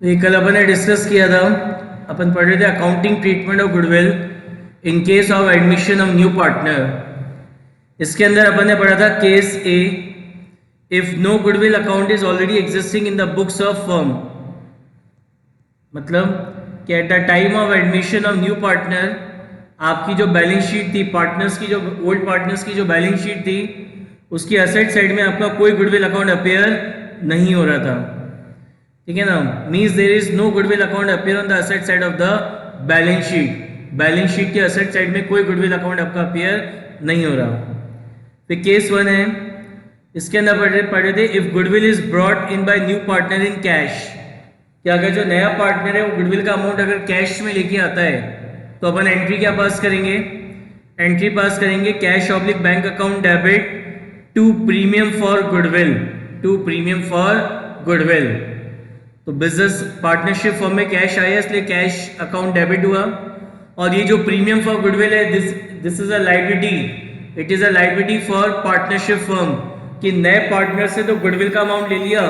तो ये कल अपन ने डिस्कस किया था, अपन पढ़ रहे थे accounting treatment of goodwill in case of admission of new partner. इसके अंदर अपन ने पढ़ा था case A, if no goodwill account is already existing in the books of firm, मतलब कि at the time of admission of new partner आपकी जो बैलेंस शीट थी, पार्टनर्स की जो ओल्ड पार्टनर्स की जो बैलेंस शीट थी उसकी असेट साइड में आपका कोई गुडविल अकाउंट अपेयर नहीं हो रहा था, ठीक है ना। Means there is no goodwill account appear on the asset side of the balance sheet. Balance sheet के असेट साइड में कोई गुडविल अकाउंट आपका अपेयर नहीं हो रहा। फिर केस 1 है, इसके अंदर पढ़ रहे थे if goodwill is brought in by new partner in cash, कि अगर जो नया पार्टनर है वो गुडविल का अमाउंट अगर कैश में लेके आता है तो अपन एंट्री क्या पास करेंगे, एंट्री पास करेंगे cash oblique bank account debit to premium for goodwill, to premium for goodwill. तो बिजनेस पार्टनरशिप फॉर्म में कैश आया इसलिए कैश अकाउंट डेबिट हुआ, और ये जो प्रीमियम फॉर गुडविल है this is a liability, it is a liability for partnership firm, कि नए पार्टनर से तो गुडविल का अमाउंट ले लिया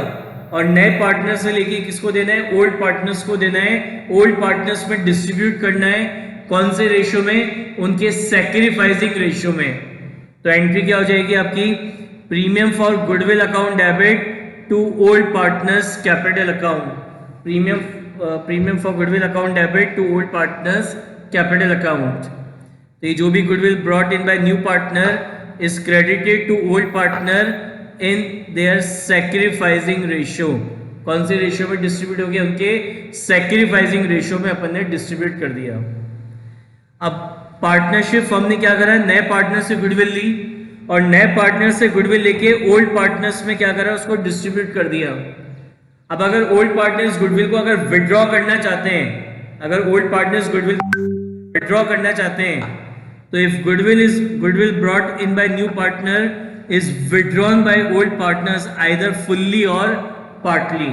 और नए पार्टनर से लेके किसको देना है, ओल्ड पार्टनर्स को देना है, ओल्ड पार्टनर्स में डिस्ट्रीब्यूट करना है, कौन से रेशियो में, उनके सैक्रिफाइसिंग रेशियो में। तो एंट्री क्या हो जाएगी आपकी, premium for goodwill account debit to old partners capital account, premium for goodwill account debit to old partners capital account. तो ये जो भी goodwill brought in by new partner is credited to old partner in their sacrificing ratio. कौन से ratio में distribute हो गया, उनके सैक्रिफाइसिंग रेशियो में अपन ने डिस्ट्रीब्यूट कर दिया। अब पार्टनरशिप फर्म ने क्या करा, नए पार्टनर से गुडविल ली और नए पार्टनर से गुडविल लेके ओल्ड पार्टनर्स में क्या करा, उसको डिस्ट्रीब्यूट कर दिया। अब अगर ओल्ड पार्टनर्स गुडविल को अगर विड्रॉ करना चाहते हैं, अगर ओल्ड पार्टनर्स गुडविल विड्रॉ करना चाहते हैं, तो if goodwill brought in by new partner is withdrawn by old partners either fully or partly,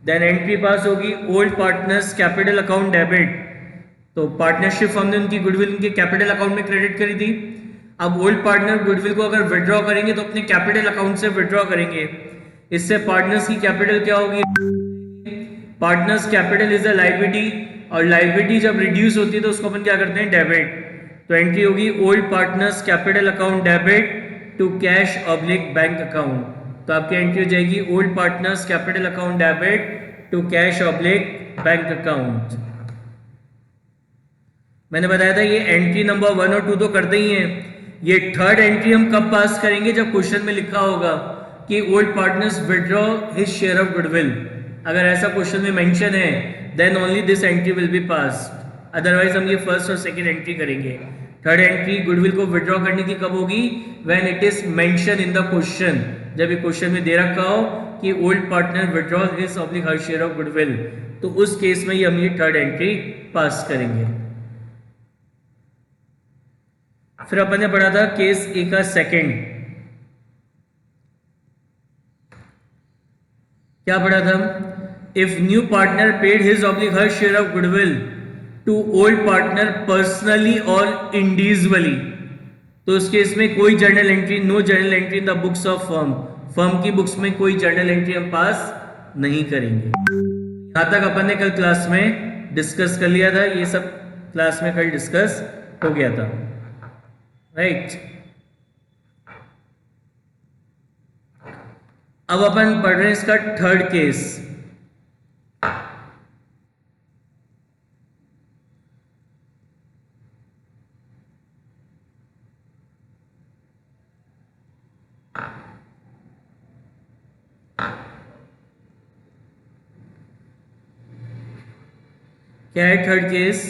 then entry पास होगी old partners capital account debit। तो पार्टनरशिप फर्म ने उनकी गुडविल उनके कैपिटल अकाउंट में क्रेडिट करी थी। अब ओल्ड पार्टनर गुडविल को अगर विड्रॉ करेंगे तो अपने कैपिटल अकाउंट से विड्रॉ करेंगे, इससे पार्टनर्स की कैपिटल क्या होगी, partners capital is a liability, और लायबिलिटी जब रिड्यूस होती है तो उसको अपन क्या करते हैं, डेबिट। तो एंट्री होगी old partners capital account debit to cash oblique bank account. तो आपकी एंट्री हो जाएगी old partners capital account debit to cash oblique bank account. मैंने बताया था ये एंट्री नंबर 1 और 2 तो करते ही हैं, ये थर्ड एंट्री हम कब पास करेंगे, जब क्वेश्चन में लिखा होगा कि old partners withdraw his share of goodwill. अगर ऐसा क्वेश्चन में मेंशन है then only this entry will be passed, otherwise हम ये फर्स्ट और सेकंड एंट्री करेंगे। थर्ड एंट्री गुडविल को विड्रॉ करने की कब होगी, when it is mention in the question, जब ये क्वेश्चन में दे रखा हो कि old partner withdraw his oblique her share of goodwill, तो उस केस में ही हम ये थर्ड एंट्री पास करेंगे। फिर अपन ने पढ़ा था केस ए का सेकंड, क्या पढ़ा था, if new partner paid his oblique her share of goodwill to old partner personally और इंडिविजुअली, तो उस केस में कोई journal entry, no journal entry in the books of firm, firm की बुक्स में कोई जर्नल एंट्री हम पास नहीं करेंगे। यहां तक अपन ने कल क्लास में डिस्कस कर लिया था, ये सब क्लास में कल डिस्कस हो गया था, राइट। अब अपन पढ़ रहे हैं इसका थर्ड केस। क्या है third case,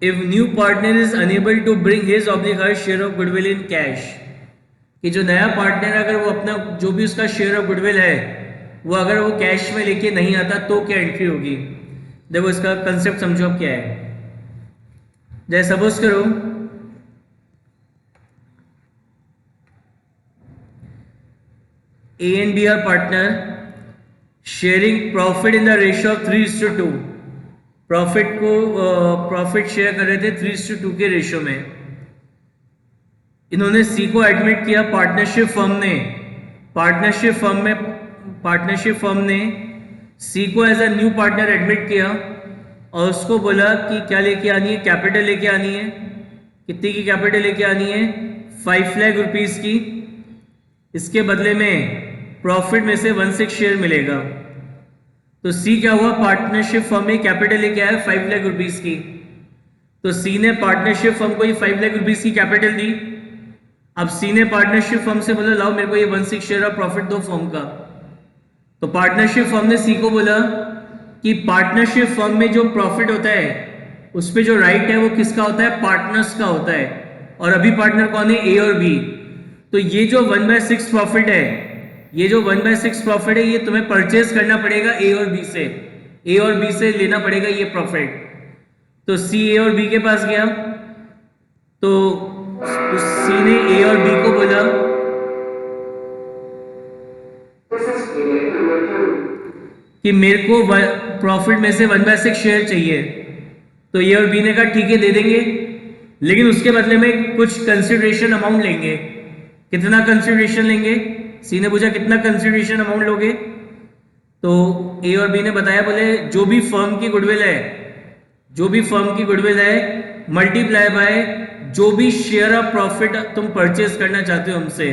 if new partner is unable to bring his oblique her share of goodwill in cash, कि जो नया पार्टनर अगर वो अपना जो भी उसका शेयर ऑफ गुडविल है वो अगर वो कैश में लेके नहीं आता तो क्या एंट्री होगी। देखो इसका कंसेप्ट समझो अब क्या है। जैसे सपोज करो A and B are partner sharing profit in the ratio of 3:2, profit share कर रहे थे 3:2 के रेशियो में। इन्होंने सी को एडमिट किया पार्टनरशिप फर्म ने सी को as a new partner admit किया और उसको बोला कि क्या लेके आनी है, कैपिटल लेके आनी है। कितनी की कैपिटल लेके आनी है? 5 लाख रुपीस की। इसके बदले में प्रॉफिट में से 1/6 शेयर मिलेगा। तो सी क्या हुआ, पार्टनरशिप फर्म में कैपिटल लेके आया 5 लाख रुपीस की। तो सी ने पार्टनरशिप फर्म को ये 5 लाख रुपीस की कैपिटल दी। अब सी ने पार्टनरशिप फर्म से बोला लाओ मेरे को ये 1/6 शेयर ऑफ प्रॉफिट दो फर्म का। तो पार्टनरशिप फर्म ने सी को बोला कि पार्टनरशिप फर्म में जो प्रॉफिट होता है उस पे जो राइट है वो किसका होता है? पार्टनर्स का होता है। और अभी पार्टनर कौन है? ए और बी। तो ये जो 1/6 प्रॉफिट है, ये जो 1/6 प्रॉफिट है ये तुम्हें परचेज करना पड़ेगा ए और बी से। ए और बी से लेना पड़ेगा ये प्रॉफिट। तो सी ए और बी के पास गया तो सी ने ए और बी को बोला कि मेरे को प्रॉफिट में से 1/6 शेयर चाहिए। तो ए और बी ने कहा ठीक है दे देंगे, लेकिन उसके बदले में कुछ कंसिडरेशन अमाउंट लेंगे। कितना कंसिडरेशन लेंगे? सी ने पूछा कितना कंसिडरेशन अमाउंट लोगे? तो ए और बी ने बताया बोले जो भी फर्म की गुडविल है, जो भी फर्म की गुडविल है मल्टीप्लाई बाय जो भी शेयर ऑफ प्रॉफिट तुम परचेज करना चाहते हो हमसे,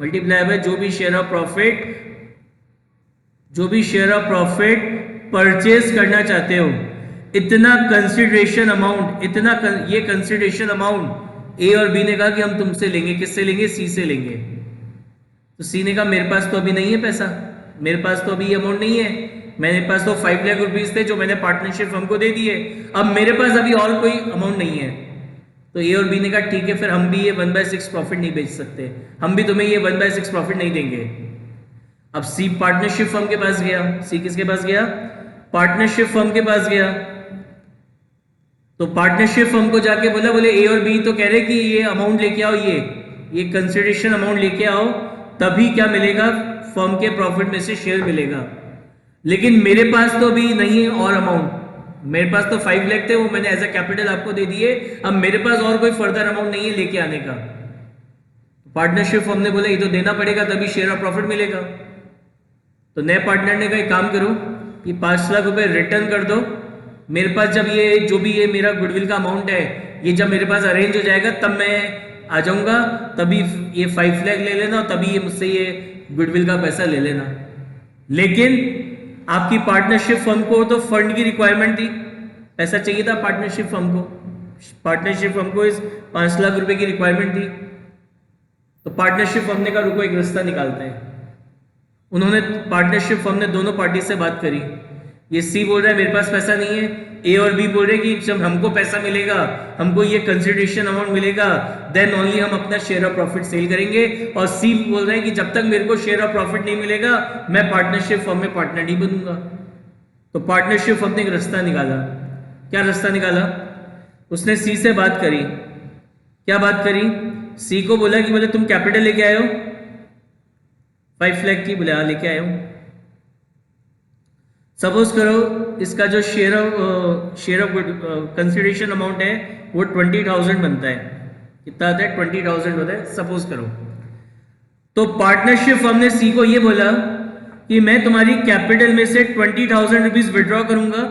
मल्टीप्लाई बाय जो भी शेयर ऑफ प्रॉफिट, जो भी शेयर ऑफ प्रॉफिट परचेज करना चाहते हो, इतना कंसिडरेशन अमाउंट, ये कंसिडरेशन अमाउंट ए और बी ने कहा कि हम तुमसे लेंगे। किससे लेंगे? सी से लेंगे। तो सी ने कहा मेरे पास तो अभी नहीं है पैसा, मेरे पास तो अभी ये अमाउंट नहीं है, मेरे पास तो 5 लाख रुपीस थे जो मैंने पार्टनरशिप फर्म को दे दिए, अब मेरे पास अभी और कोई अमाउंट नहीं है। तो ए और बी ने कहा ठीक है फिर हम भी ये 1/6 प्रॉफिट नहीं बेच सकते, हम भी तुम्हें ये 1/6 प्रॉफिट नहीं देंगे। अब सी पार्टनरशिप फर्म के पास गया। सी किसके पास गया? पार्टनरशिप फर्म के पास गया। तो पार्टनरशिप फर्म को जाके बोला बोले ए और बी तो कह रहे कि ये अमाउंट लेके आओ, ये कंसिडरेशन अमाउंट लेके आओ, तभी क्या मिलेगा? फर्म के प्रॉफिट में से शेयर मिलेगा। लेकिन मेरे पास तो अभी नहीं है और अमाउंट, मेरे पास तो 5 लाख थे वो मैंने एज अ कैपिटल आपको दे दिए, अब मेरे पास और कोई फर्दर अमाउंट नहीं है लेके आने का। पार्टनरशिप फर्म ने बोला ये तो देना पड़ेगा तभी शेयर ऑफ प्रॉफिट मिलेगा। तो नए पार्टनर ने कहा एक काम करो कि 5 लाख रुपए रिटर्न कर दो, मेरे पास जब ये जो भी ये मेरा गुडविल का अमाउंट है ये जब मेरे पास अरेंज हो जाएगा तब मैं आ जाऊंगा, तभी ये 5 लाख ले लेना और तभी ये मुझसे ये गुडविल का पैसा ले लेना। लेकिन आपकी पार्टनरशिप फर्म को तो फंड की रिक्वायरमेंट थी, पैसा चाहिए था पार्टनरशिप फर्म को, पार्टनरशिप फर्म को इस 5 लाख रुपए की रिक्वायरमेंट थी। तो पार्टनरशिप फर्म ने कहा रुको एक रास्ता निकालते हैं। उन्होंने पार्टनरशिप फर्म ने दोनों पार्टी से बात करी। ये सी बोल रहा है मेरे पास पैसा नहीं है, ए और बी बोल रहे कि जब हमको पैसा मिलेगा, हमको ये कंसिडरेशन अमाउंट मिलेगा, देन ओनली हम अपना शेयर ऑफ प्रॉफिट सेल करेंगे। और सी बोल रहा है कि जब तक मेरे को शेयर ऑफ प्रॉफिट नहीं मिलेगा मैं पार्टनरशिप फर्म में पार्टनर नहीं बनूंगा। तो पार्टनरशिप फर्म ने एक रास्ता निकाला। क्या रास्ता निकाला? उसने सी से बात करी। क्या बात करी? सी को बोला कि बोले तुम कैपिटल लेके आए हो 5 लाख की, बोले हाँ लेके आए हो। सपोज करो इसका जो शेयर ऑफ कंसिडरेशन अमाउंट है वो 20,000 बनता है। कितना आता है? 20,000 होता है सपोज करो। तो पार्टनरशिप फर्म ने सी को ये बोला कि मैं तुम्हारी कैपिटल में से 20,000 रुपीज विड्रॉ करूंगा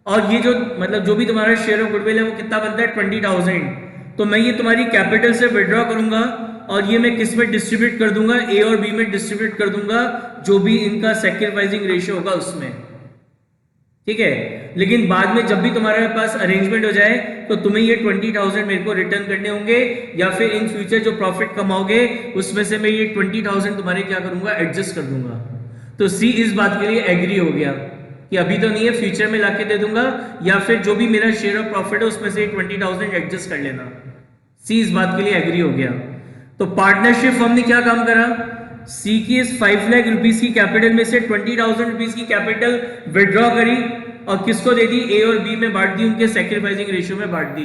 और ये जो मतलब जो भी तुम्हारा शेयर ऑफ गुडविल है वो कितना बनता है? 20,000। तो मैं ये तुम्हारी कैपिटल से विड्रॉ करूंगा और ये मैं किस में डिस्ट्रीब्यूट कर दूंगा? ए और बी में डिस्ट्रीब्यूट कर दूंगा, जो भी इनका सैक्रिफाइसिंग रेशियो होगा उसमें। ठीक है, लेकिन बाद में जब भी तुम्हारे पास अरेंजमेंट हो जाए तो तुम्हें ये 20,000 मेरे को रिटर्न करने होंगे, या फिर इन फ्यूचर जो प्रॉफिट कमाओगे उसमें से मैं ये 20,000 तुम्हारे क्या करूंगा? एडजस्ट कर दूंगा। तो सी इस बात के लिए एग्री हो गया कि अभी तो नहीं है, फ्यूचर में लाके दे दूंगा, या फिर जो भी मेरा शेयर ऑफ प्रॉफिट है उसमें से 20,000 एडजस्ट कर लेना। सी इस बात के लिए एग्री हो गया। तो पार्टनरशिप फर्म ने क्या काम करा? सी की इस 5 लाख रुपीस की कैपिटल में से 20,000 रुपीस की कैपिटल विड्रॉ करी और किसको दे दी? ए और बी में बांट दी, उनके सैक्रिफाइसिंग रेशियो में बांट दी।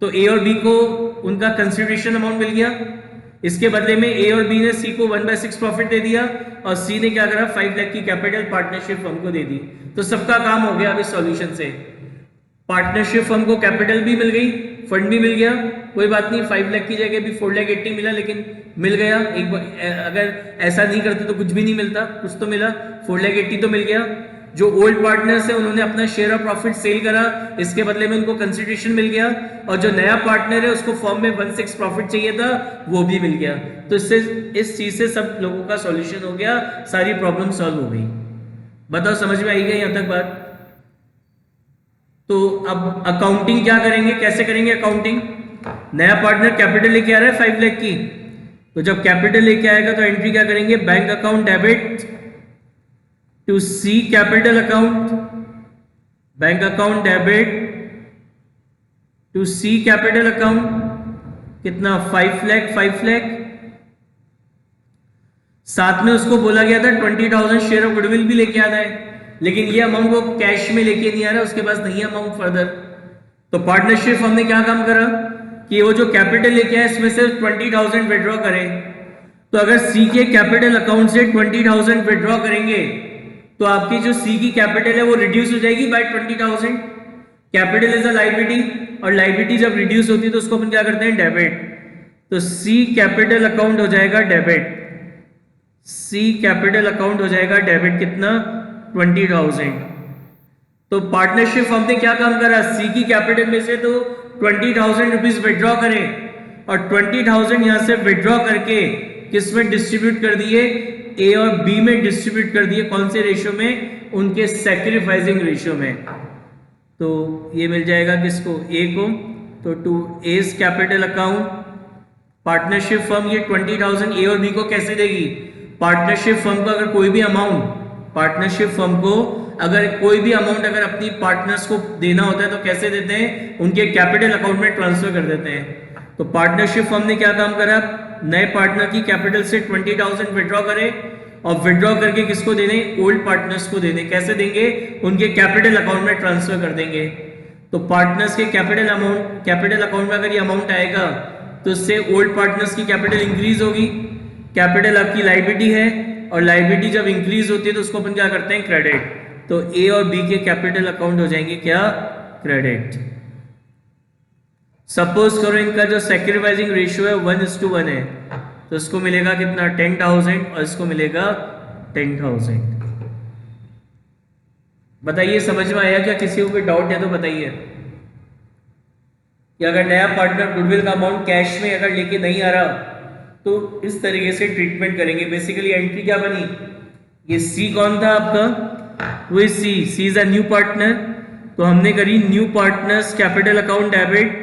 तो ए और बी को उनका कंसिडरेशन अमाउंट मिल गया। इसके बदले में ए और बी ने सी को 1/6 प्रॉफिट दे दिया और सी ने क्या करा? 5 लाख की कैपिटल पार्टनरशिप फर्म को दे दी। तो सबका काम हो गया अब इस सॉल्यूशन से। पार्टनरशिप फर्म को कैपिटल भी मिल गई, फंड भी मिल गया, कोई बात नहीं, 5 लाख की जगह भी 4,80,000 मिला, लेकिन मिल गया। एक बार अगर ऐसा नहीं करते तो कुछ भी नहीं मिलता, कुछ तो मिला, 4,80,000 तो मिल गया। जो ओल्ड पार्टनर्स है उन्होंने अपना शेयर ऑफ प्रॉफिट सेल करा, इसके बदले में उनको कंसिडरेशन मिल गया, और जो नया पार्टनर है उसको फॉर्म में 1/6 प्रॉफिट चाहिए था, वो भी मिल गया। तो इससे इस चीज से सब लोगों का सॉल्यूशन हो गया, सारी प्रॉब्लम सॉल्व हो गई। बताओ समझ में आई गई यहां तक बात? तो अब अकाउंटिंग क्या करेंगे, कैसे करेंगे अकाउंटिंग? नया पार्टनर कैपिटल लेके आ रहा है 5 लाख की, तो जब कैपिटल लेके आएगा तो एंट्री क्या करेंगे, bank account debit to C capital account, bank account debit to C capital account. कितना, 5 लाख, 5 लाख। साथ में उसको बोला गया था 20,000 शेयर ऑफ गुडविल भी लेके आना है, लेकिन ये अमाउंट वो कैश में लेके नहीं आ रहा, उसके पास नहीं है अमाउंट फर्दर। तो पार्टनरशिप हमने क्या काम करा कि वो जो कैपिटल लेके आए इसमें से 20,000 विड्रॉ करें। तो अगर सी के कैपिटल अकाउंट से 20,000 विड्रॉ करेंगे तो आपकी जो सी की कैपिटल है वो रिड्यूस हो जाएगी by 20,000। Capital is a liability, और लायबिलिटी जब रिड्यूस होती है तो उसको अपन क्या करते हैं, डेबिट। तो सी कैपिटल अकाउंट हो जाएगा डेबिट, सी कैपिटल अकाउंट हो जाएगा डेबिट, कितना, 20,000। तो पार्टनरशिप हमने क्या काम करा, सी की कैपिटल में से तो 20,000 रुपीज विड्रॉ करें, और 20,000 यहां से विड्रॉ करके किस में डिस्ट्रीब्यूट कर दिए, ए और बी में डिस्ट्रीब्यूट कर दिए। कौन से रेशियो में, उनके सैक्रिफाइसिंग रेशियो में। तो ये मिल जाएगा किसको, ए को। तो to A's capital account, partnership firm ये 20,000 ए और बी को कैसे देगी? पार्टनरशिप फर्म को अगर कोई भी अमाउंट, पार्टनरशिप फर्म को अगर कोई भी अमाउंट अगर अपनी पार्टनर्स को देना होता है तो कैसे देते हैं, उनके कैपिटल अकाउंट में ट्रांसफर कर देते हैं। तो पार्टनरशिप फर्म ने क्या काम करा, नए पार्टनर की कैपिटल से 20,000 विड्रॉ करे, और विड्रॉ करके किसको देने, ओल्ड पार्टनर्स को देने। कैसे देंगे, उनके कैपिटल अकाउंट में ट्रांसफर कर देंगे। तो पार्टनर्स के कैपिटल अकाउंट में अगर ये अमाउंट आएगा तो इससे ओल्ड पार्टनर्स की कैपिटल इंक्रीज होगी। कैपिटल आपकी लायबिलिटी है, और लायबिलिटी जब इंक्रीज होती है तो उसको अपन क्या करते हैं, क्रेडिट। तो ए और बी के कैपिटल अकाउंट हो जाएंगे क्या, क्रेडिट। सपोज करो इनका जो सैक्रिफाइसिंग रेशियो है 1:1 है, तो इसको मिलेगा कितना, 10,000, और इसको मिलेगा 10,000। बताइए समझ में आया क्या? किसी को कोई डाउट है तो बताइए कि अगर नया पार्टनर गुडविल का अमाउंट कैश में अगर लेके नहीं आ रहा तो इस तरीके से ट्रीटमेंट करेंगे। बेसिकली एंट्री क्या बनी, ये सी कौन था आपका, वो सी इज अ न्यू पार्टनर, तो हमने करी new partners capital account debit,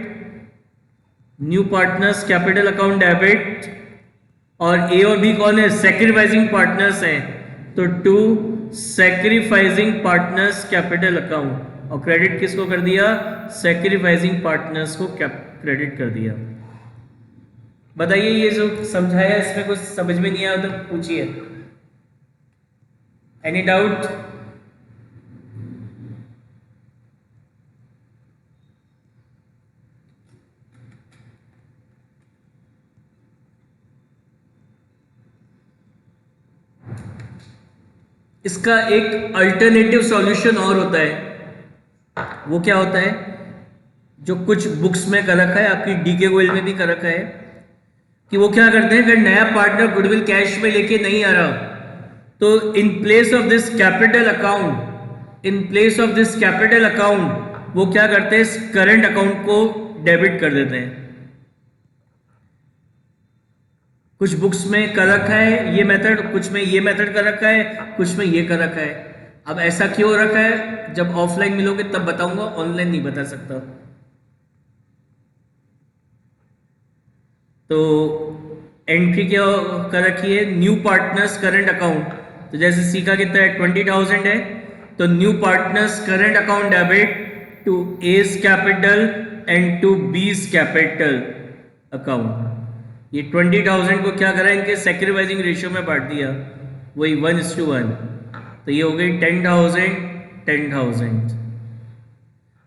new partners capital account debit, और ए और बी कौन है, सैक्रिफाइसिंग पार्टनर्स हैं, तो to sacrificing partners capital account, और क्रेडिट किसको कर दिया, सैक्रिफाइसिंग पार्टनर्स को क्रेडिट कर दिया। बताइए ये जो समझाया इसमें कुछ समझ में नहीं आया तो पूछिए, एनी डाउट? इसका एक अल्टरनेटिव सॉल्यूशन और होता है, वो क्या होता है, जो कुछ बुक्स में कर रखा है, आपकी डीके गोयल में भी कर रखा है, कि वो क्या करते हैं, अगर नया पार्टनर गुडविल कैश में लेके नहीं आ रहा तो in place of this capital account, in place of this capital account वो क्या करते हैं, इस करंट अकाउंट को डेबिट कर देते हैं। कुछ बुक्स में कर रखा है ये मेथड, कुछ में ये मेथड कर रखा है, कुछ में ये कर रखा है। अब ऐसा क्यों रखा है, जब ऑफलाइन मिलोगे तब बताऊंगा, ऑनलाइन नहीं बता सकता। तो एंट्री क्या कर रखी है, न्यू पार्टनर्स करंट अकाउंट, तो जैसे सी का कितना है, 20,000 है, तो new partners current account debit to A's capital and to B's capital account. ये 20,000 को क्या करा, इनके सैक्रिफाइसिंग रेशियो में बांट दिया, वही 1:1, तो ये हो गई 10,000 10,000।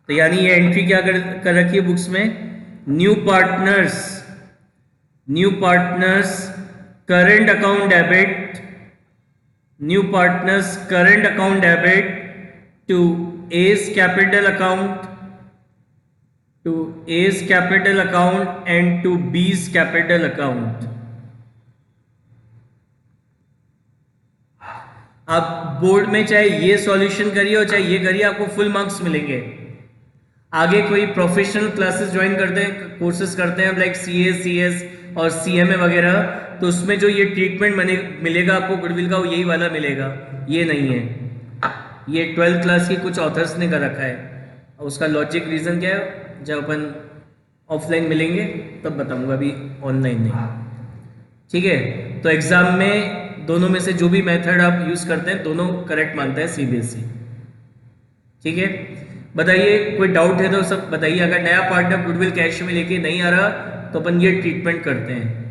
तो यानी ये एंट्री क्या कर रखी है बुक्स में, new partners current account debit, new partners current account debit to A's capital account to A's capital account and to B's capital account. आप बोर्ड में चाहे ये सॉल्यूशन करिए और चाहे ये करिए, आपको फुल मार्क्स मिलेंगे। आगे कोई प्रोफेशनल क्लासेस ज्वाइन करते हैं, कोर्सेज करते हैं लाइक CA, CS और CMA वगैरह, तो उसमें जो ये ट्रीटमेंट मिलेगा आपको गुडविल का, वो यही वाला मिलेगा, ये नहीं है। ये 12th क्लास की कुछ ऑथर्स ने कर रखा है। उसका लॉजिक रीज़न क्या है, जब अपन ऑफलाइन मिलेंगे तब बताऊंगा, अभी ऑनलाइन नहीं। ठीक है, तो एग्ज़ाम में दोनों में से जो भी मेथड आप यूज़ करते हैं दोनों करेक्ट मानता है CBSE। ठीक है, बताइए कोई डाउट है तो सब बताइए। अगर नया पार्टनर गुडविल कैश में लेके नहीं आ रहा तो अपन ये ट्रीटमेंट करते हैं,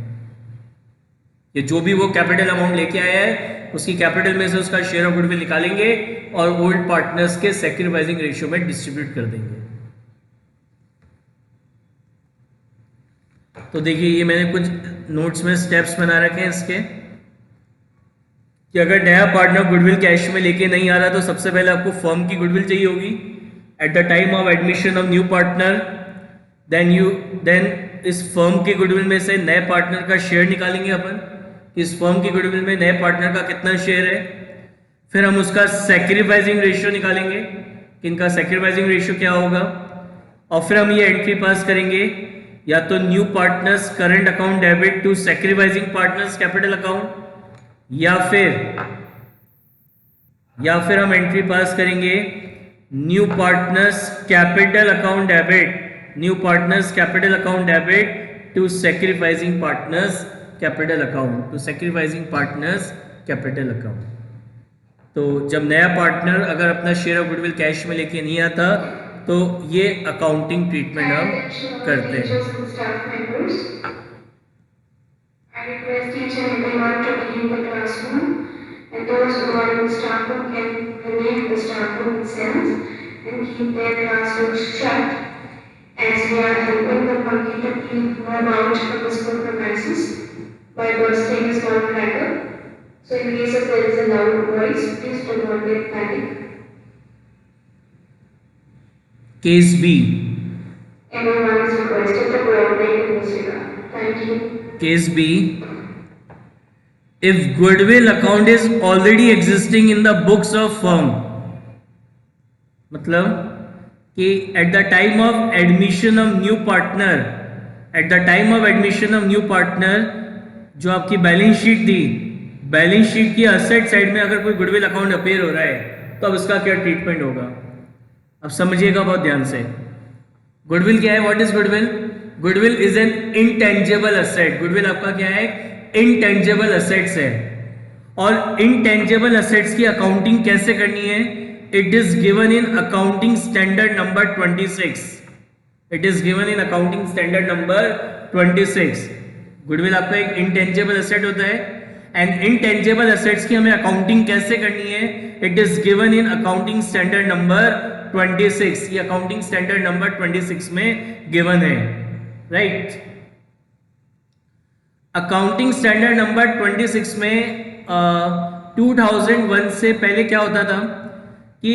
ये जो भी वो कैपिटल अमाउंट लेके आया है उसकी कैपिटल में से उसका शेयर ऑफ गुडविल निकालेंगे और ओल्ड पार्टनर्स के सैक्रिफाइसिंग रेशियो में डिस्ट्रीब्यूट कर देंगे। तो देखिए ये मैंने कुछ नोट्स में स्टेप्स बना रखे हैं इसके, कि अगर नया पार्टनर गुडविल कैश में लेके नहीं आ रहा तो सबसे पहले आपको फर्म की गुडविल चाहिए होगी at the time of admission of new partner. Then इस फर्म की गुडविल में से नए पार्टनर का शेयर निकालेंगे अपन, इस फर्म की गुडविल में नए पार्टनर का कितना शेयर है। फिर हम उसका सैक्रिफाइसिंग रेशियो निकालेंगे कि इनका सैक्रिफाइसिंग रेशियो क्या होगा, और फिर हम ये एंट्री पास करेंगे, या तो new partners current account debit to sacrificing partners capital account, या फिर हम एंट्री पास करेंगे new partners capital account debit, new partners capital account debit to sacrificing partners capital account, to sacrificing partners capital account. तो जब नया partner अगर अपना share of goodwill cash में लेके नहीं आता तो ये अकाउंटिंग ट्रीटमेंट हम करते हैं। I request each and everyone to leave the classroom, and those who are in the staff room can remain in the staff room themselves and keep their classrooms shut, as we are helping the monkey to move out from the school premises by bursting a small cracker. So in case if there is a loud voice, please do not get panic. Case B. Everyone is requested to cooperate in this regard. Thank you. Case B. If goodwill account is already existing in the books of firm, मतलब कि at the time of admission of new partner, at the time of admission of new partner जो आपकी balance sheet थी, balance sheet की asset side में अगर कोई goodwill account appear हो रहा है तो अब इसका क्या ट्रीटमेंट होगा, अब समझिएगा बहुत ध्यान से। गुडविल क्या है, what is goodwill? Goodwill is an intangible asset. Goodwill आपका क्या है, इनटेंजिबल असेट्स है। और इनटेंजिबल असेट्स की अकाउंटिंग कैसे करनी है? It is given in accounting standard number 26। It is given in accounting standard number 26। Goodwill आपका एक इनटेंजिबल असेट होता है, एंड इनटेंजिबल असेट्स की हमें अकाउंटिंग कैसे करनी है? It is given in accounting standard number 26। ये अकाउंटिंग स्टैंडर्ड नंबर 26 में गिवन है, राइट। अकाउंटिंग स्टैंडर्ड नंबर 26 में 2001 से पहले क्या होता था कि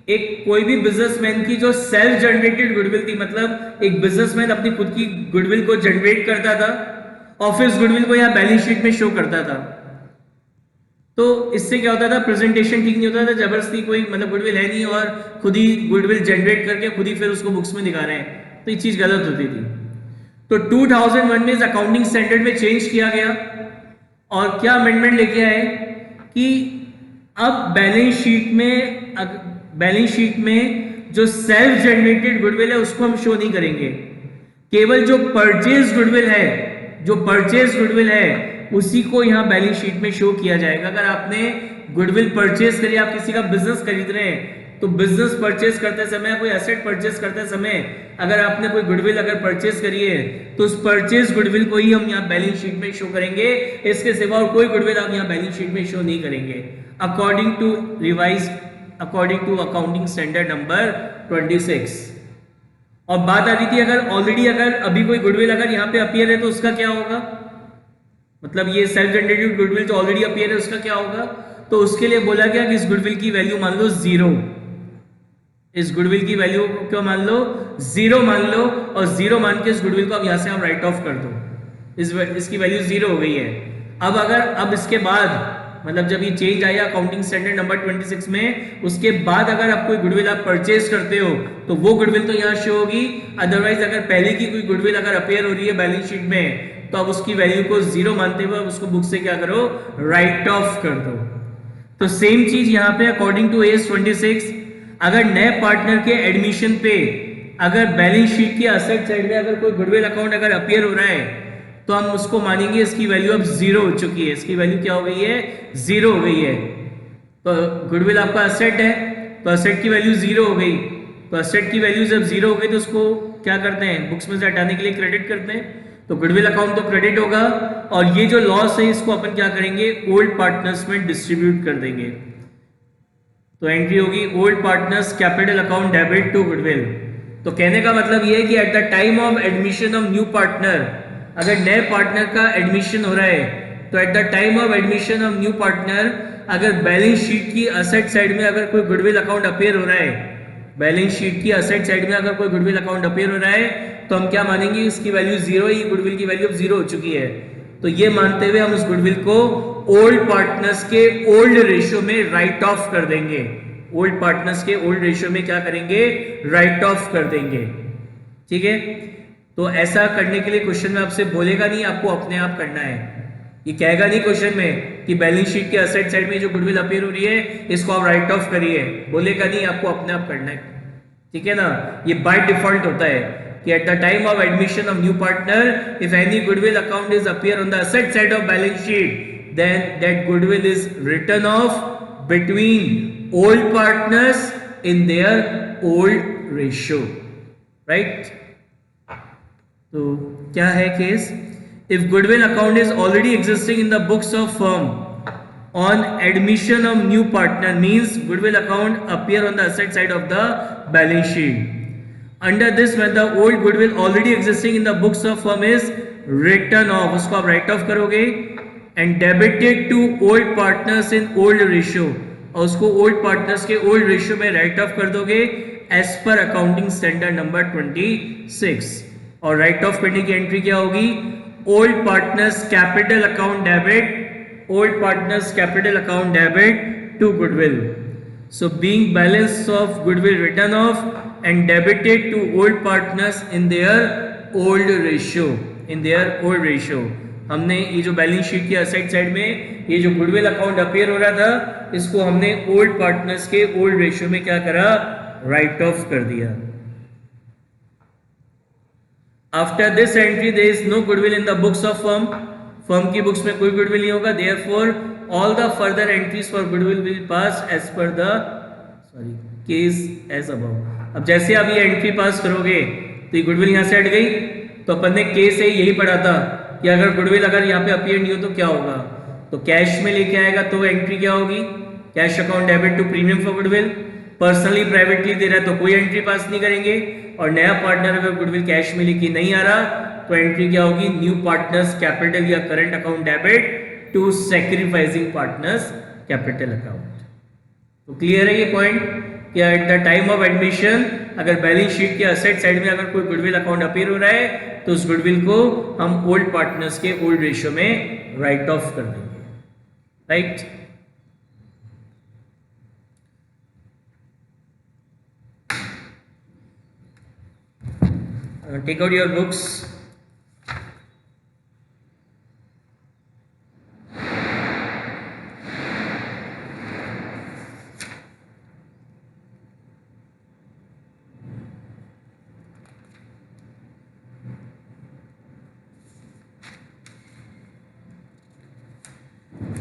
एक कोई भी बिजनेसमैन की जो सेल्फ जनरेटेड गुडविल थी, मतलब एक बिजनेसमैन अपनी खुद की गुडविल को जनरेट करता था और फिर उस गुडविल को यहाँ बैलेंस शीट में शो करता था। तो इससे क्या होता था, प्रेजेंटेशन ठीक नहीं होता था, जबरदस्ती कोई मतलब गुडविल है नहीं और खुद ही गुडविल जनरेट करके खुद ही फिर उसको बुक्स में दिखा रहे हैं, तो ये चीज गलत होती थी। तो 2001 में इस अकाउंटिंग स्टैंडर्ड में चेंज किया गया और क्या अमेंडमेंट लेके आए कि अब बैलेंस शीट में जो सेल्फ जनरेटेड गुडविल है उसको हम शो नहीं करेंगे, केवल जो परचेज गुडविल है उसी को यहां बैलेंस शीट में शो किया जाएगा। अगर आपने गुडविल परचेज करी, आप किसी का बिजनेस खरीद रहे हैं तो बिजनेस परचेज करते समय, कोई एसेट परचेज करते समय अगर आपने कोई गुडविल अगर परचेज करी है तो उस परचेज गुडविल को ही हम यहाँ बैलेंस शीट में शो करेंगे, इसके सिवा और कोई गुडविल आप यहाँ बैलेंस शीट में शो नहीं करेंगे, according to accounting standard number 26। और बात आ रही थी अगर अभी कोई गुडविल अगर यहाँ पे अपीयर है तो उसका क्या होगा, मतलब ये सेल्फ जनरेटेड गुडविल जो ऑलरेडी अपीयर है उसका क्या होगा? तो उसके लिए बोला गया कि इस गुडविल की वैल्यू मान लो 0। इस गुडविल की वैल्यू को क्यों मान लो, जीरो मान लो, और जीरो मान के इस गुडविल को अब यहां से आप राइट ऑफ कर दो, इसकी वैल्यू जीरो हो गई है। अब इसके बाद मतलब जब ये चेंज आया अकाउंटिंग स्टैंडर्ड नंबर 26 में, उसके बाद अगर आप कोई गुडविल आप परचेज करते हो तो वो गुडविल तो यहाँ शो होगी, अदरवाइज अगर पहले की कोई गुडविल अगर अपेयर हो रही है बैलेंस शीट में तो अब उसकी वैल्यू को जीरो मानते हुए उसको बुक से क्या करो, राइट ऑफ कर दो। तो सेम चीज यहाँ पे अकॉर्डिंग टू एस 26, अगर नए पार्टनर के एडमिशन पे अगर बैलेंस शीट की असेट साइड में अगर कोई गुडविल अकाउंट अगर अपियर हो रहा है तो हम उसको मानेंगे इसकी वैल्यू अब जीरो हो चुकी है, इसकी वैल्यू क्या हो गई है, जीरो हो गई है। तो गुडविल आपका असेट है तो असेट की वैल्यू जीरो हो गई, तो असेट की वैल्यू जब जीरो हो गई तो उसको क्या करते हैं, बुक्स में से हटाने के लिए क्रेडिट करते हैं, तो गुडविल अकाउंट तो क्रेडिट होगा, और ये जो लॉस है इसको अपन क्या करेंगे, ओल्ड पार्टनर्स में डिस्ट्रीब्यूट कर देंगे। तो एंट्री होगी old partners capital account debit to goodwill. तो कहने का मतलब ये है कि at the time of admission of new partner, अगर नए पार्टनर का एडमिशन हो रहा है तो at the time of admission of new partner अगर बैलेंस शीट की असेट साइड में अगर कोई गुडविल अकाउंट अपेयर हो रहा है, बैलेंस शीट की असेट साइड में अगर कोई गुडविल अकाउंट अपेयर हो रहा है तो हम क्या मानेंगे, इसकी वैल्यू जीरो है, गुडविल की वैल्यू अब जीरो हो चुकी है। तो ये मानते हुए हम उस गुडविल को ओल्ड पार्टनर्स के ओल्ड रेशियो में राइट ऑफ कर देंगे, ओल्ड पार्टनर्स के ओल्ड रेशियो में क्या करेंगे, राइट ऑफ कर देंगे। ठीक है, तो ऐसा करने के लिए क्वेश्चन में आपसे बोलेगा नहीं, आपको अपने आप करना है। ये कहेगा नहीं क्वेश्चन में कि बैलेंस शीट के असेट साइड में जो गुडविल अपेयर हो रही है इसको आप राइट ऑफ करिए, बोलेगा नहीं, आपको अपने आप करना है। ठीक है ना, ये बाय डिफॉल्ट होता है कि at the time of admission of new partner if any goodwill account is appear on the asset side of balance sheet then that goodwill is written off between old partners in their old ratio, right. तो क्या है case, if goodwill account is already existing in the books of firm on admission of new partner means goodwill account appear on the asset side of the balance sheet. Under this when the old goodwill already existing in the books of firm is written off, उसको आप write off करोगे, and debited to old partners in old ratio, और उसको old partners के old ratio में write off कर दोगे as per accounting standard number 26। और राइट ऑफ करने की एंट्री क्या होगी, old partners capital account debit, old partners capital account debit to goodwill. So being balance of goodwill written off and debited to old partners in their old ratio, in their old ratio. हमने ये जो balance sheet की asset side में ये जो goodwill account appear हो रहा था इसको हमने ओल्ड पार्टनर्स के ओल्ड रेशियो में क्या करा, राइट ऑफ कर दिया। After this entry there is no goodwill in the books of firm, firm की बुक्स में कोई गुडविल नहीं होगा, therefore all the further entries for goodwill will pass as per the case as above। अब जैसे आप ये एंट्री पास करोगे तो ये गुडविल यहाँ से हट गई, तो अपन ने केस है यही पढ़ा था कि अगर गुडविल अगर यहाँ पे अपीयर नहीं हो तो क्या होगा, तो कैश में लेके आएगा तो एंट्री क्या होगी, cash account debit to premium for goodwill. Personally privately दे रहा है तो कोई एंट्री पास नहीं करेंगे, और नया पार्टनर अगर गुडविल कैश में लेके नहीं आ रहा तो एंट्री क्या होगी, न्यू पार्टनर्स कैपिटल या current account debit to sacrificing partners capital account. तो क्लियर है ये पॉइंट कि at the time of admission अगर बैलेंस शीट के असेट साइड में अगर कोई गुडविल अकाउंट अपीयर हो रहा है तो उस गुडविल को हम ओल्ड पार्टनर्स के ओल्ड रेशियो में राइट ऑफ कर देंगे, right. Take out your books.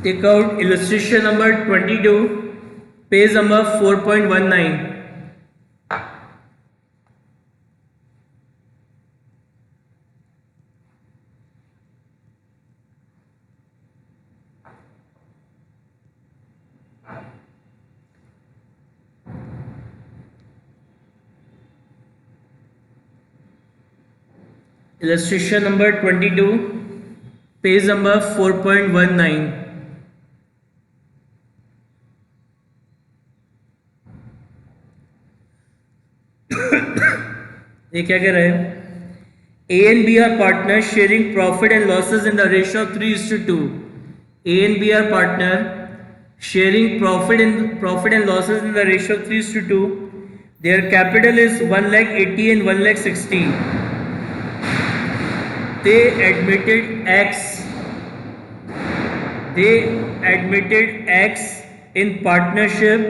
Take out illustration number 22, page number 4.19. Illustration number 22, page number 4.19. ये क्या कह रहे हैं? A and B are partners sharing profit and losses in the ratio of 3:2. A and B are partner sharing profit and losses in the ratio of 3:2. Their capital is 1,80,000 and 1,60,000. They admitted X in partnership.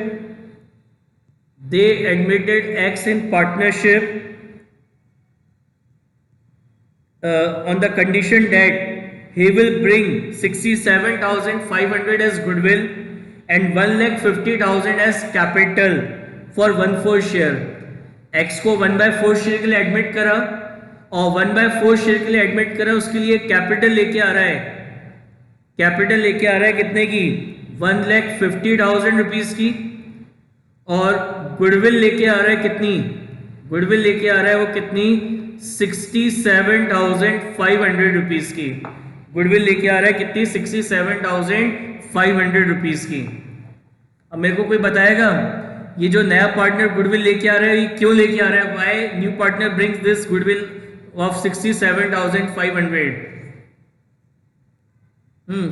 They admitted X in partnership on the condition that he will bring 67,500 as goodwill and 1,50,000 as capital for 1/4 share. X को 1/4 share के लिए admit करा और 1/4 share के लिए admit करा, उसके लिए कैपिटल लेके आ रहा है। कैपिटल लेके आ रहा है कितने की? 1,50,000 रुपीज की। और गुडविल लेके आ रहा है कितनी? गुडविल लेके आ रहा है वो कितनी? 67,500 रुपीज की। गुडविल लेके आ रहा है कितनी? 67,500 रुपीज की। अब मेरे को कोई बताएगा ये जो नया पार्टनर गुडविल लेके आ रहा है ये क्यों लेके आ रहा है? Why new partner brings this goodwill of 67,500?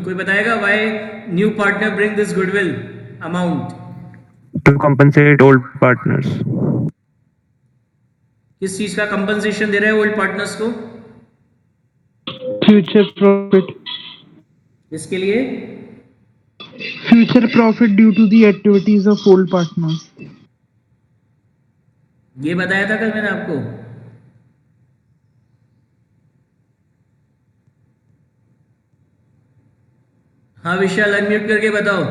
कोई बताएगा why new partner bring this goodwill amount? To compensate old partners. किस चीज का कंपनसेशन दे रहा है ओल्ड पार्टनर्स को? फ्यूचर प्रॉफिट, इसके लिए future profit due to the activities of old partners. ये बताया था कल मैंने आपको। हाँ विशाल, अनम्यूट करके बताओ।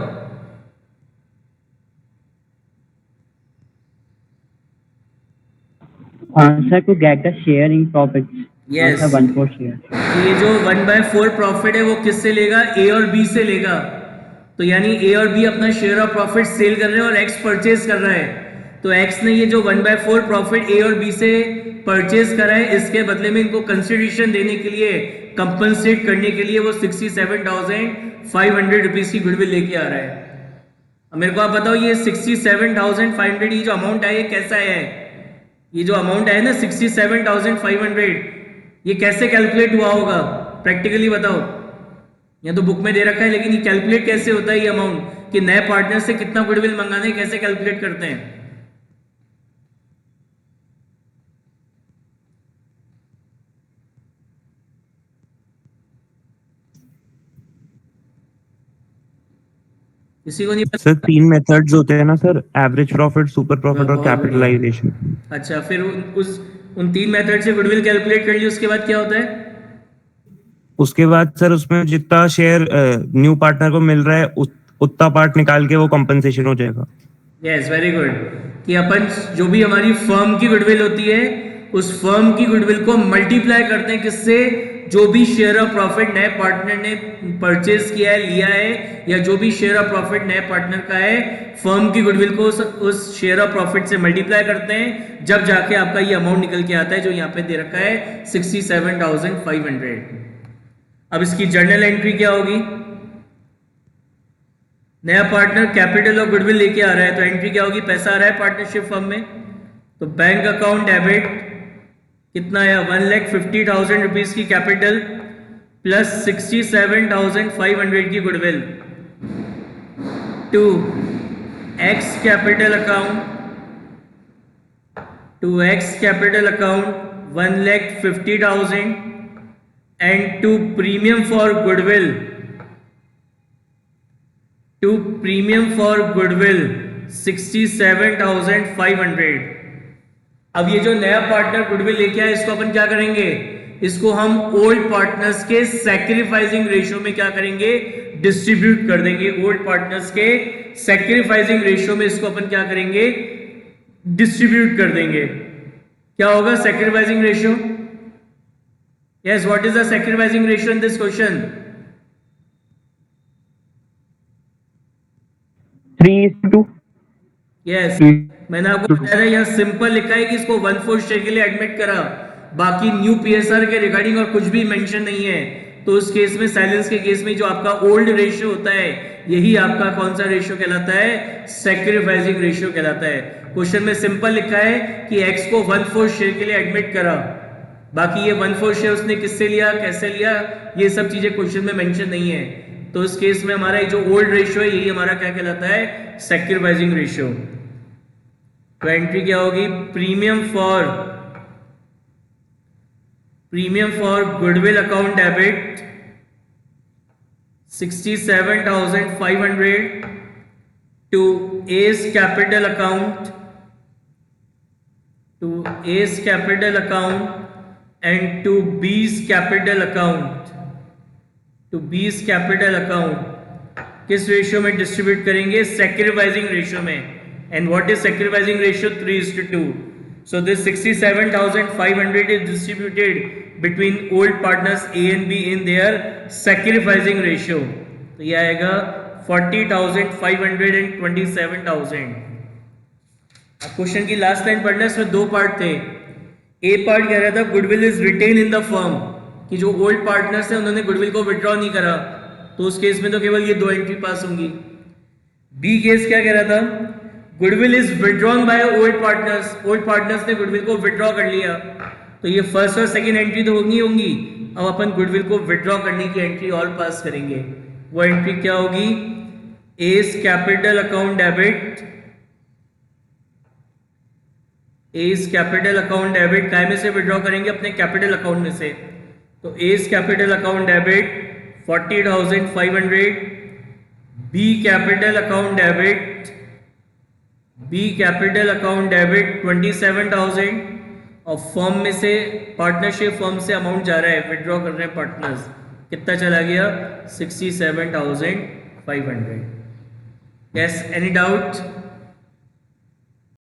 Sir, to get the share in profits. Yes. 1/4 share. ये जो 1/4 प्रॉफिट है वो किससे लेगा? ए और बी से लेगा। तो यानी ए और बी अपना शेयर ऑफ प्रॉफिट सेल कर रहे हैं और एक्स परचेज कर रहा है। तो एक्स ने ये जो 1/4 प्रॉफिट ए और बी से परचेज करा है, इसके बदले में इनको कंसिडरेशन देने के लिए, कंपनसेट करने के लिए वो 67,500 रुपीज की गुडविल लेके आ रहा है। अब मेरे को आप बताओ ये 67,500 ये जो अमाउंट है ये कैसा है? ये जो अमाउंट है ना 67,500, ये कैसे कैलकुलेट हुआ होगा? प्रैक्टिकली बताओ। या तो बुक में दे रखा है, लेकिन ये कैलकुलेट कैसे होता है ये अमाउंट कि नए पार्टनर से कितना गुडविल मंगाना है, कैसे कैलकुलेट करते हैं? किसी को नहीं पता? सर 3 मेथड्स होते हैं ना sir, average profit, super profit और कैपिटलाइजेशन। अच्छा, फिर उन 3 मेथड से गुडविल कैलकुलेट कर ली, उसके बाद क्या होता है? उसके बाद सर उसमें जितना शेयर न्यू पार्टनर को मिल रहा है उतना पार्ट निकाल के वो कंपनसेशन हो जाएगा। Yes, very good. कि अपन जो भी हमारी फर्म की गुडविल होती है उस फर्म की गुडविल को मल्टीप्लाई करते हैं किससे? जो भी शेयर ऑफ प्रॉफिट नए पार्टनर ने परचेज किया है, लिया है, या जो भी शेयर ऑफ प्रॉफिट नए पार्टनर का है, फर्म की गुडविल को उस शेयर ऑफ प्रॉफिट से मल्टीप्लाई करते हैं, जब जाके आपका ये अमाउंट निकल के आता है जो यहाँ पे दे रखा है 67,500। अब इसकी जर्नल एंट्री क्या होगी? नया पार्टनर कैपिटल और गुडविल लेके आ रहा है, तो एंट्री क्या होगी? पैसा आ रहा है पार्टनरशिप फर्म में, तो बैंक अकाउंट डेबिट कितना है? 1,50,000 रुपीज की कैपिटल प्लस 67,500 की goodwill to X capital account 1,50,000 and to premium for goodwill 67,500। अब ये जो नया पार्टनर गुडविल लेके आया इसको अपन क्या करेंगे? इसको हम ओल्ड पार्टनर्स के सैक्रिफाइसिंग रेशियो में क्या करेंगे? डिस्ट्रीब्यूट कर देंगे। ओल्ड पार्टनर्स के सैक्रिफाइसिंग रेशियो में इसको अपन क्या करेंगे? डिस्ट्रीब्यूट कर देंगे। क्या होगा sacrificing ratio? Yes, what is the sacrificing ratio in this question? 3:2. Yes, मैंने आपको बताया था यहाँ सिंपल लिखा है कि इसको 1/4 शेयर के लिए एडमिट करा, बाकी न्यू पीएसआर के रिगार्डिंग और कुछ भी मेंशन नहीं है। तो उस केस में साइलेंस के केस में जो आपका ओल्ड रेशियो होता है यही आपका कौन सा रेशियो कहलाता है, सैक्रिफाइसिंग रेशियो कहलाता है। क्वेश्चन में सिंपल लिखा है कि x को 1/4 शेयर के लिए एडमिट करा, बाकी ये 1/4 शेयर उसने किससे लिया, कैसे लिया, ये सब चीजें क्वेश्चन में मेंशन नहीं है। तो इस केस में हमारा जो ओल्ड रेशियो है यही हमारा क्या कहलाता है, सैक्रिफाइसिंग रेशियो। तो एंट्री क्या होगी, premium for goodwill account debit 67,500 to A's capital account and to B's capital account किस रेशियो में डिस्ट्रीब्यूट करेंगे, सैक्रिफाइसिंग रेशियो में। And what is sacrificing ratio, 3:2। So this 67,500 is distributed between old partners A and B in their sacrificing ratio. तो ये आएगा 40,500 and 27,000। अब question की last line पढ़ना, इसमें दो पार्ट थे। ए पार्ट कह रहा था goodwill is retained in the firm, कि जो ओल्ड पार्टनर्स थे उन्होंने गुडविल को विड्रॉ नहीं करा, तो उस केस में तो केवल ये दो एंट्री पास होंगी। बी केस क्या कह रहा था, goodwill is withdrawn by old partners ने गुडविल को विड्रॉ कर लिया, तो ये फर्स्ट और सेकंड एंट्री तो होंगी। अब अपन गुडविल को विड्रॉ करने की एंट्री और पास करेंगे। वो एंट्री क्या होगी, एज कैपिटल अकाउंट डेबिट काय में से विड्रॉ करेंगे, अपने कैपिटल अकाउंट में से। तो A's capital account debit 40,500, B capital account debit 27,000, और फर्म में से, पार्टनरशिप फर्म से अमाउंट जा रहा है, विड्रॉ कर रहे हैं पार्टनर्स, कितना चला गया, 67,500। Yes, any doubt?